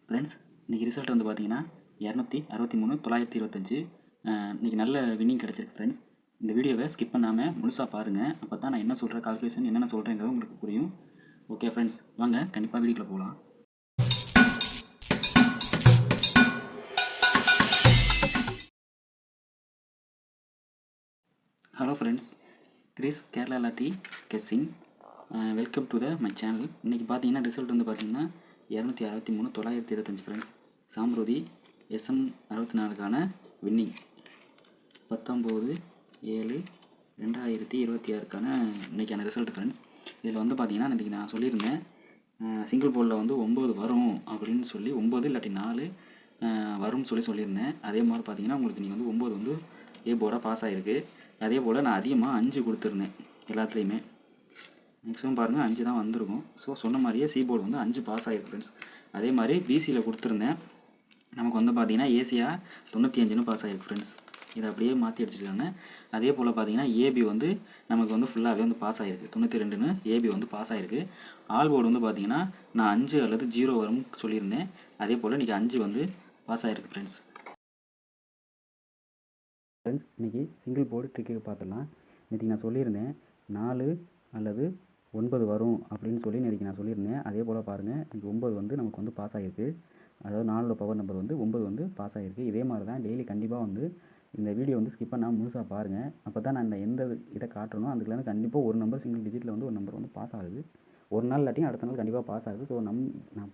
Friends, இன்றைக்கி result வந்து பார்த்தீங்கன்னா 263 925. இன்றைக்கி நல்ல வின்னிங் கிடச்சிருக்கு ஃப்ரெண்ட்ஸ். இந்த வீடியோவை ஸ்கிப் பண்ணாமல் முழுசாக பாருங்கள். அப்போ தான் நான் என்ன சொல்கிறேன், கால்குலேஷன் என்னென்ன சொல்கிறேங்கிறது உங்களுக்கு புரியும். ஓகே ஃப்ரெண்ட்ஸ், வாங்க கண்டிப்பாக வீடியோக்குள்ளே போகலாம். Hello friends, Chris Kerala lottery guessing. Welcome to my channel. இன்றைக்கி பார்த்தீங்கன்னா ரிசல்ட் வந்து பார்த்தீங்கன்னா 263 925 ஃப்ரெண்ட்ஸ். சாம்ரோதி SM 64க்கான வின்னிங் 19/7/2026க்கான இன்றைக்கான ரிசல்ட் ஃப்ரெண்ட்ஸ். இதில் வந்து பார்த்தீங்கன்னா இன்றைக்கி நான் சொல்லியிருந்தேன் சிங்கிள் போர்டில் வந்து 9 வரும் அப்படின்னு சொல்லி, 9 இல்லாட்டி 4 வரும்னு சொல்லியிருந்தேன். அதே மாதிரி பார்த்தீங்கன்னா உங்களுக்கு நீங்கள் வந்து 9 வந்து ஏ போர்டாக பாஸ் ஆகிருக்கு. அதே போல் நான் அதிகமாக 5 கொடுத்துருந்தேன் எல்லாத்துலேயுமே. மேக்ஸிமம் பாருங்கள் 5 தான் வந்திருக்கும். ஸோ சொன்ன மாதிரியே சி போர்டு வந்து 5 பாஸ் ஆகிருக்கு ஃப்ரெண்ட்ஸ். அதே மாதிரி பிசியில் கொடுத்துருந்தேன். நமக்கு வந்து பார்த்தீங்கன்னா ஏசியாக 95ன்னு பாஸ் ஆகிருக்கு ஃப்ரெண்ட்ஸ். இதை அப்படியே மாற்றி அடிச்சிருக்காங்க. அதே போல் பார்த்தீங்கன்னா ஏபி வந்து நமக்கு வந்து ஃபுல்லாகவே வந்து பாஸ் ஆகிருக்கு. 92ன்னு ஏபி வந்து பாஸ் ஆகிருக்கு. ஆல் போர்டு வந்து பார்த்தீங்கன்னா நான் 5 அல்லது 0 வரும்னு சொல்லியிருந்தேன். அதே போல் இன்றைக்கி 5 வந்து பாஸ் ஆகிருக்கு ஃப்ரெண்ட்ஸ். இன்றைக்கி சிங்கிள் போர்டு ட்ரிக்கு பார்த்துடலாம். இன்றைக்கி நான் சொல்லியிருந்தேன் 4 அல்லது 9 வரும் அப்படின்னு சொல்லி இன்றைக்கி நான் சொல்லியிருந்தேன். அதே போல் பாருங்கள், இன்றைக்கி 9 வந்து நமக்கு வந்து பாஸ் ஆகிருக்கு. அதாவது 4 பவர் நம்பர் வந்து 9 வந்து பாஸ் ஆகிருக்கு. இதே மாதிரி தான் டெய்லி கண்டிப்பாக வந்து இந்த வீடியோ வந்து ஸ்கிப் பண்ணாமல் முழுசாக பாருங்கள். அப்போ தான் நான் இந்த எந்த இதை காட்டணும் அதுலேருந்து கண்டிப்பாக ஒரு நம்பர் சிங்கிள் டிஜிட்டில் வந்து ஒரு நம்பர் வந்து பாஸ் ஆகுது. ஒரு நாள் இல்லாட்டியும் அடுத்த நாள் கண்டிப்பாக பாஸ் ஆகுது. ஸோ நான்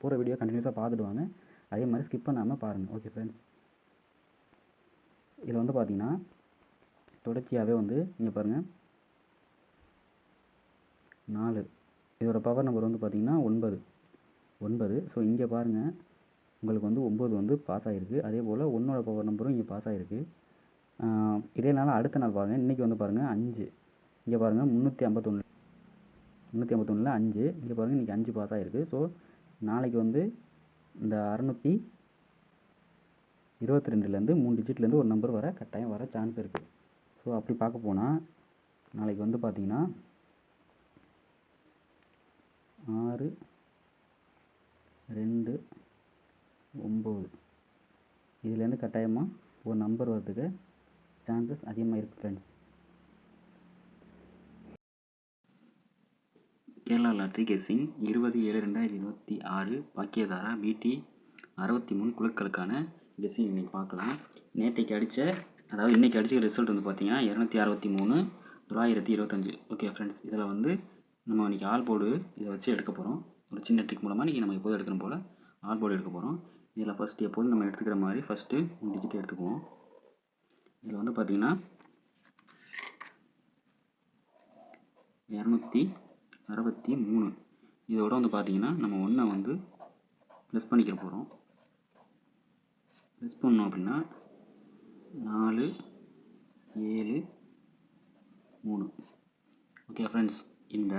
போகிற வீடியோ கண்டினியூஸாக பார்த்துட்டு வாங்க. அதே மாதிரி ஸ்கிப் பண்ணாமல் பாருங்கள். ஓகே ஃப்ரெண்ட்ஸ், இதில் வந்து பார்த்தீங்கன்னா தொடர்ச்சியாகவே வந்து இங்கே பாருங்கள் 4 இதோட பவர் நம்பர் வந்து பார்த்திங்கன்னா 9. ஸோ இங்கே பாருங்கள் உங்களுக்கு வந்து 9 வந்து பாஸ் ஆகிருக்கு. அதே போல் 1ஓட பவர் நம்பரும் இங்கே பாஸ் ஆகிருக்கு. இதே நாள் அடுத்த நாள் பாருங்கள், இன்றைக்கி வந்து பாருங்கள் 5. இங்கே பாருங்கள் 351ல் 5. இங்கே பாருங்கள் இன்றைக்கி 5 பாஸ் ஆகிருக்கு. ஸோ நாளைக்கு வந்து இந்த 622லேருந்து 3 டிஜிட்லேருந்து ஒரு நம்பர் வர கட்டாயம் வர சான்ஸ் இருக்குது. ஸோ அப்படி பார்க்க போனால் நாளைக்கு வந்து பார்த்திங்கன்னா 6 2 9 இதுலேருந்து கட்டாயமாக ஒரு நம்பர் வரதுக்கு சான்சஸ் அதிகமாக இருக்குது friends. Kerala lottery guessing 20/7/2026 Bhagyathara BT 63 குழுக்களுக்கான கெஸ்ஸிங் இன்றைக்கி பார்க்கலாம். நேற்றைக்கு அதாவது இன்றைக்கி அடித்த ரிசல்ட் வந்து பார்த்தீங்கன்னா 263 925. ஓகே ஃப்ரெண்ட்ஸ், இதில் வந்து நம்ம இன்றைக்கி ஆல் போர்டு இதை வச்சு எடுக்க போகிறோம். ஒரு சின்ன ட்ரிக் மூலமாக இன்றைக்கி நம்ம எப்போதும் எடுக்கணும் போல் ஆல் போர்டு எடுக்க போகிறோம். இதில் ஃபஸ்ட்டு எப்போதும் நம்ம எடுத்துக்கிற மாதிரி ஃபஸ்ட்டு டிஜிட் எடுத்துக்குவோம். இதில் வந்து பார்த்திங்கன்னா 263 இதோட வந்து பார்த்திங்கன்னா நம்ம 1 வந்து ப்ளஸ் பண்ணிக்க போகிறோம். ப்ளஸ் பண்ணோம் அப்படின்னா 4 7 3. ஓகே ஃப்ரெண்ட்ஸ், இந்த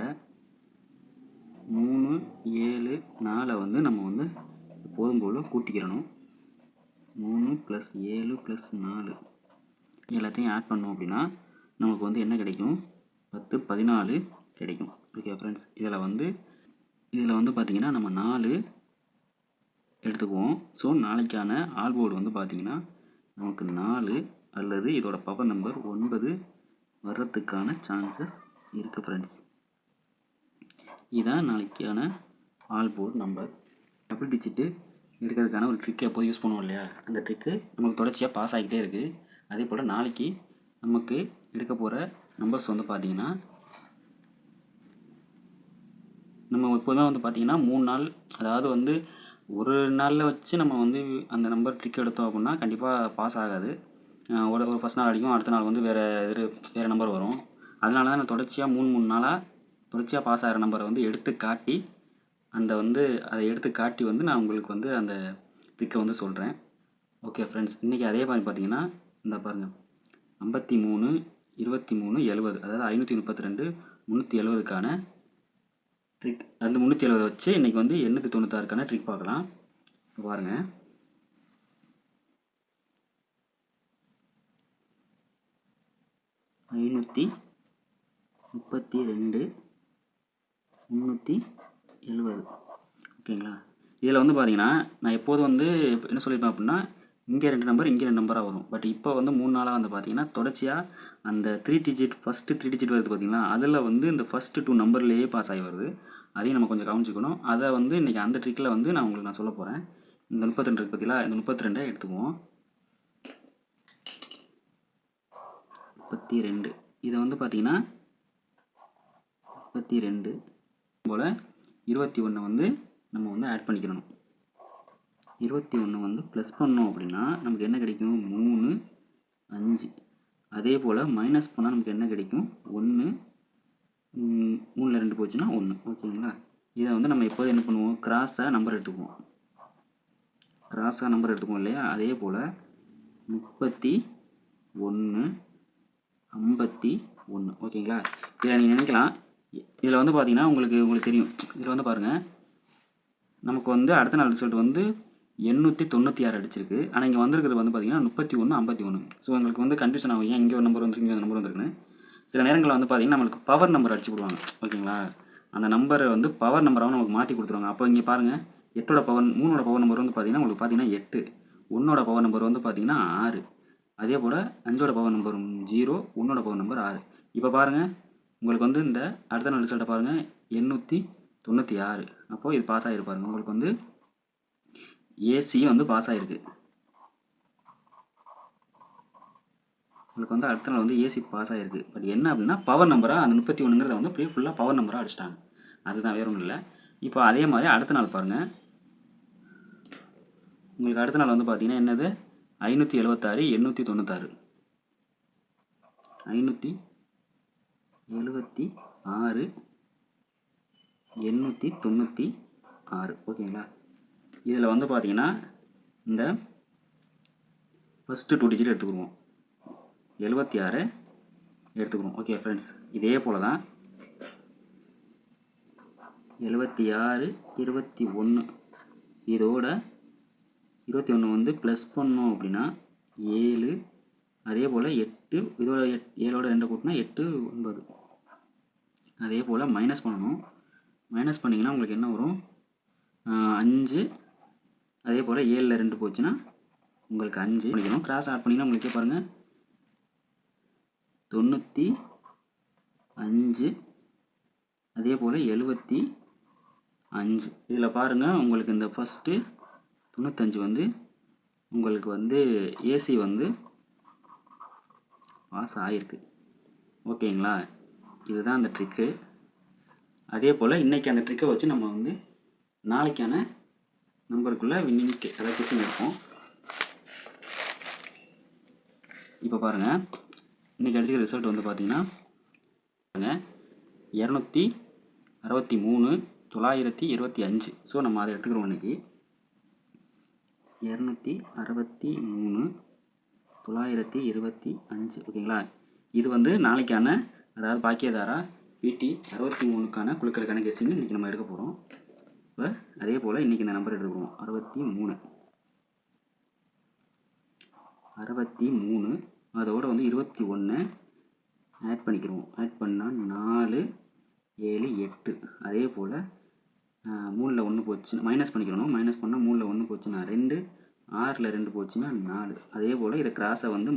3 7 4 வந்து நம்ம வந்து எப்போதும் போல் கூட்டிக்கிறணும். 3 + 7 + 4 எல்லாத்தையும் ஆட் பண்ணோம் அப்படின்னா நமக்கு வந்து என்ன கிடைக்கும், 10 14 கிடைக்கும். ஓகே ஃப்ரெண்ட்ஸ், இதில் வந்து பார்த்திங்கன்னா நம்ம 4 எடுத்துக்குவோம். ஸோ நாளைக்கான ஆல் போர்டு வந்து பார்த்திங்கன்னா நமக்கு 4 அல்லது இதோட பவர் நம்பர் 9 வர்றதுக்கான சான்சஸ் இருக்குது ஃப்ரெண்ட்ஸ். இதுதான் நாளைக்கான all board number. Double digit எடுக்கிறதுக்கான ஒரு ட்ரிக் எப்போது யூஸ் பண்ணுவோம் இல்லையா, அந்த ட்ரிக்கு நமக்கு தொடர்ச்சியாக பாஸ் ஆகிட்டே இருக்குது. அதே போல் நாளைக்கு நமக்கு எடுக்க போகிற நம்பர்ஸ் வந்து பார்த்திங்கன்னா நம்ம எப்போதுமே வந்து பார்த்திங்கன்னா 3 நாள், அதாவது வந்து ஒரு நாளில் வச்சு நம்ம வந்து அந்த நம்பர் ட்ரிக் எடுத்தோம் அப்படின்னா கண்டிப்பாக பாஸ் ஆகாது. ஒரு ஃபஸ்ட் நாள் அடிக்கும், அடுத்த நாள் வந்து வேறு நம்பர் வரும். அதனால தான் நான் தொடர்ச்சியாக 3 நாளாக தொடர்ச்சியாக பாஸ் ஆகிற நம்பரை வந்து எடுத்து காட்டி அதை எடுத்து காட்டி வந்து நான் உங்களுக்கு வந்து அந்த ட்ரிக்கை வந்து சொல்கிறேன். ஓகே ஃப்ரெண்ட்ஸ், இன்றைக்கி அதே மாதிரி பார்த்திங்கன்னா இந்த பாருங்கள் 53 23 70, அதாவது 532 370க்கான ட்ரிக். அந்த 370 வச்சு இன்றைக்கி வந்து 896க்கான ட்ரிக் பார்க்கலாம். பாருங்கள், 532 370. ஓகேங்களா, இதில் வந்து பார்த்தீங்கன்னா நான் எப்போதும் வந்து என்ன சொல்லியிருப்பேன் அப்படின்னா இங்கே 2 நம்பர் இங்கே 2 நம்பராக வரும். பட் இப்போ வந்து 3 நாளாக வந்து பார்த்தீங்கன்னா தொடர்ச்சியாக அந்த 3 டிஜிட் ஃபஸ்ட்டு 3 டிஜிட் வருது பார்த்தீங்களா, அதில் வந்து இந்த ஃபஸ்ட்டு 2 நம்பர்லேயே பாஸ் ஆகி வருது. அதையும் நம்ம கொஞ்சம் கவனிச்சுக்கணும். அதை வந்து இன்றைக்கி அந்த ட்ரிக்கில் வந்து நான் உங்களுக்கு சொல்ல போகிறேன். இந்த 32 இருக்கு பார்த்தீங்களா, இந்த 32 எடுத்துக்குவோம். 32 இதை வந்து பார்த்தீங்கன்னா 32 போல் 21 வந்து நம்ம வந்து ஆட் பண்ணிக்கணும். 21 வந்து ப்ளஸ் பண்ணோம் அப்படின்னா நமக்கு என்ன கிடைக்கும்? 3 5. அதே போல் மைனஸ் பண்ணால் நமக்கு என்ன கிடைக்கும்? 1 3ல் 2 போச்சுன்னா 1. ஓகேங்களா? இதை வந்து நம்ம எப்போது என்ன பண்ணுவோம்? கிராஸாக நம்பர் எடுத்துக்குவோம். கிராஸாக நம்பர் எடுத்துக்குவோம் இல்லையா? அதே போல் 31 51. ஓகேங்களா? இதில் நீங்கள் நினைக்கலாம், இதில் வந்து பார்த்தீங்கன்னா உங்களுக்கு தெரியும். இதில் வந்து பாருங்கள், நமக்கு வந்து அடுத்த நாள் ரிசல்ட் வந்து 896 அடிச்சிருக்கு. ஆனால் இங்கே வந்திருக்கிறது வந்து பார்த்தீங்கன்னா 31 51. ஸோ உங்களுக்கு வந்து கன்ஃபியூஷன் ஆகும், ஏன் இங்கே ஒரு நம்பர் வந்துருக்கு இங்கே ஒரு நம்பர் வந்துருக்குன்னு. சில நேரங்களில் வந்து பார்த்தீங்கன்னா நம்மளுக்கு பவர் நம்பர் அடிச்சு விடுவாங்க. ஓகேங்களா? அந்த நம்பரை வந்து பவர் நம்பராகவும் நமக்கு மாற்றி கொடுத்துருவாங்க. அப்போ இங்கே பாருங்கள், 8ஓட பவர் 3ஓட பவர் நம்பர் வந்து பார்த்தீங்கன்னா உங்களுக்கு பார்த்தீங்கன்னா 8, 1ஓட பவர் நம்பர் வந்து பார்த்தீங்கன்னா 6, அதே போல் 5ஓட பவர் நம்பர் 0, 1ஓட பவர் நம்பர் 6. இப்போ பாருங்கள், உங்களுக்கு வந்து இந்த அடுத்த நாள் ரிசல்ட்டை பாருங்கள், 896. அப்போது இது பாஸ் ஆகிருப்பாருங்க. உங்களுக்கு வந்து ஏசி வந்து பாஸ் ஆகிருக்கு. உங்களுக்கு வந்து அடுத்த நாள் வந்து ஏசி பாஸ் ஆகிருக்கு. பட் என்ன அப்படின்னா பவர் நம்பராக அந்த 31ங்கிறத வந்து அப்படியே ஃபுல்லாக பவர் நம்பராக அடிச்சிட்டாங்க. அதுதான், வேறு ஒன்றும் இல்லை. இப்போ அதே மாதிரி அடுத்த நாள் பாருங்கள், உங்களுக்கு அடுத்த நாள் வந்து பார்த்தீங்கன்னா என்னது? 576 896. 576 896. ஓகேங்களா? இதில் வந்து பார்த்தீங்கன்னா இந்த ஃபஸ்ட்டு 2 டிஜிட் எடுத்துக்குவோம். 76 எடுத்துக்கிறோம். ஓகே ஃப்ரெண்ட்ஸ், இதே போல் தான் 76 21 இதோட 21 வந்து ப்ளஸ் பண்ணோம் அப்படின்னா 7, அதே போல் 8 இதோட 7ஓட 2 கூட்டினா 8 9. அதே போல் மைனஸ் பண்ணணும். மைனஸ் பண்ணிங்கன்னா உங்களுக்கு என்ன வரும்? 5. அதே போல் 7ல் 2 போச்சுன்னா உங்களுக்கு 5 பண்ணிக்கணும். கிராஸ் ஆட் பண்ணிங்கன்னா உங்களுக்கே பாருங்கள் 95, அதே போல் 75. இதில் பாருங்கள், உங்களுக்கு இந்த ஃபஸ்ட்டு 95 வந்து உங்களுக்கு வந்து ஏசி வந்து பாஸ் ஆகிருக்கு. ஓகேங்களா? இதுதான் அந்த ட்ரிக்கு. அதே போல் இன்றைக்கி அந்த ட்ரிக்கை வச்சு நம்ம வந்து நாளைக்கான நம்பருக்குள்ளே வின்னிங் அதாவது கிசிங் இருக்கும். இப்போ பாருங்கள், இன்றைக்கி அடிச்சுக்கிற ரிசல்ட் வந்து பார்த்தீங்கன்னா 263 925. ஸோ நம்ம அதை எடுத்துக்கிறோம். இன்றைக்கி 263 925. ஓகேங்களா? இது வந்து நாளைக்கான, அதாவது பாக்கியதாரா பிடி 63க்கான குழுக்களுக்கான கெஸ்ஸிங் இன்றைக்கி நம்ம எடுக்க போகிறோம். இப்போ அதே போல் இன்றைக்கி இந்த நம்பர் எடுத்துக்கிறோம். 63 அதோடு வந்து 21 ஆட் பண்ணிக்கிறோம். ஆட் பண்ணால் 4 7 8. அதே போல் 3ல் 1 போச்சு மைனஸ் பண்ணிக்கிறணும். மைனஸ் பண்ணால் 3ல் 1 போச்சுன்னா 2, 6ல் 2 போச்சுன்னா 4. அதே போல் இதை கிராஸை வந்து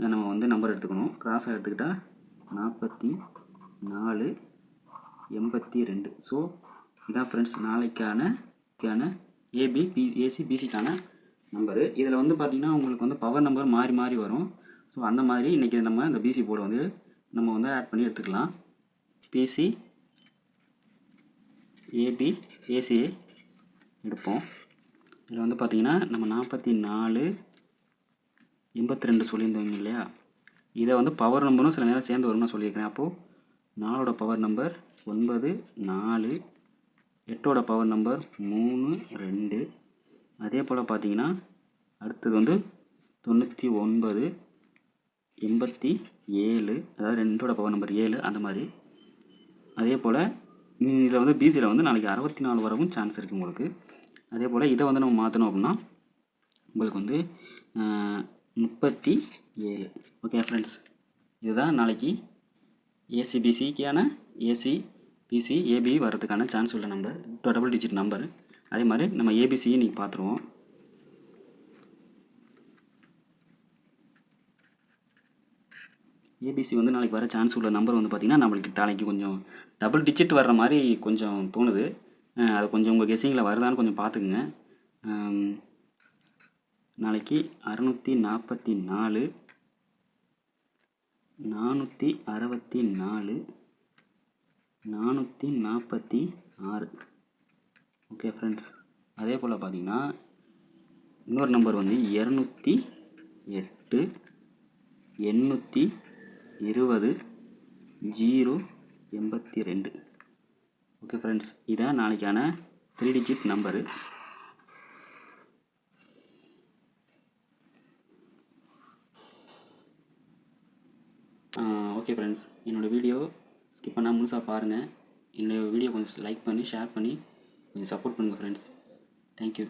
நம்ம வந்து நம்பர் எடுத்துக்கணும். கிராஸை எடுத்துக்கிட்டால் 44 82. ஸோ இதான் ஃப்ரெண்ட்ஸ் நாளைக்கான ஏசி பிசிக்கான நம்பரு. இதில் வந்து பார்த்திங்கன்னா உங்களுக்கு வந்து பவர் நம்பர் மாறி மாறி வரும். ஸோ அந்த மாதிரி இன்றைக்கி நம்ம இந்த பிசி போர்டை வந்து நம்ம வந்து ஆட் பண்ணி எடுத்துக்கலாம். பிசி ஏபி ஏசியை எடுப்போம். இதில் வந்து பார்த்திங்கன்னா நம்ம 44 82 சொல்லியிருந்தோங்க இல்லையா? இதை வந்து பவர் நம்பரும் சில நேரம் சேர்ந்து வரும்னு சொல்லியிருக்கிறேன். அப்போது 4ஓட பவர் நம்பர் 9 4, 8ஓட பவர் நம்பர் 3 2. அதே போல் பார்த்தீங்கன்னா அடுத்தது வந்து 99 87, அதாவது 2ஓட பவர் நம்பர் 7. அந்த மாதிரி அதே போல் இதில் வந்து பிசியில் வந்து நாளைக்கு 64 வரவும் சான்ஸ் இருக்குது உங்களுக்கு. அதே போல் இதை வந்து நம்ம மாற்றணும் அப்படின்னா உங்களுக்கு வந்து 37. ஓகே ஃப்ரெண்ட்ஸ், இதுதான் நாளைக்கு ஏசிபிசிக்கான ஏசி பிசி ஏபி வரதுக்கான சான்ஸ் உள்ள நம்பர், டபுள் டிஜிட் நம்பர். அதே மாதிரி நம்ம ஏபிசியும் இன்றைக்கி பார்த்துருவோம். ஏபிசி வந்து நாளைக்கு வர சான்ஸ் உள்ள நம்பர் வந்து பார்த்திங்கன்னா நம்மளுக்கு நாளைக்கு கொஞ்சம் டபுள் டிஜிட் வர்ற மாதிரி கொஞ்சம் தோணுது. அது கொஞ்சம் உங்கள் கெஸ்ஸிங்கில் வருதான்னு கொஞ்சம் பார்த்துக்குங்க. நாளைக்கு 644, 464, 446. ஓகே ஃப்ரெண்ட்ஸ், அதே போல் பார்த்திங்கன்னா இன்னொரு நம்பர் வந்து 208, 820, 082. ஓகே ஃப்ரெண்ட்ஸ், இதான் நாளைக்கான 3 டிஜிட் நம்பரு. ஓகே ஃப்ரெண்ட்ஸ், என்னோடய வீடியோ ஸ்கிப் பண்ணால் முழுசாக பாருங்கள். என்னோடய வீடியோ கொஞ்சம் லைக் பண்ணி ஷேர் பண்ணி கொஞ்சம் சப்போர்ட் பண்ணுங்கள் ஃப்ரெண்ட்ஸ். தேங்க்யூ.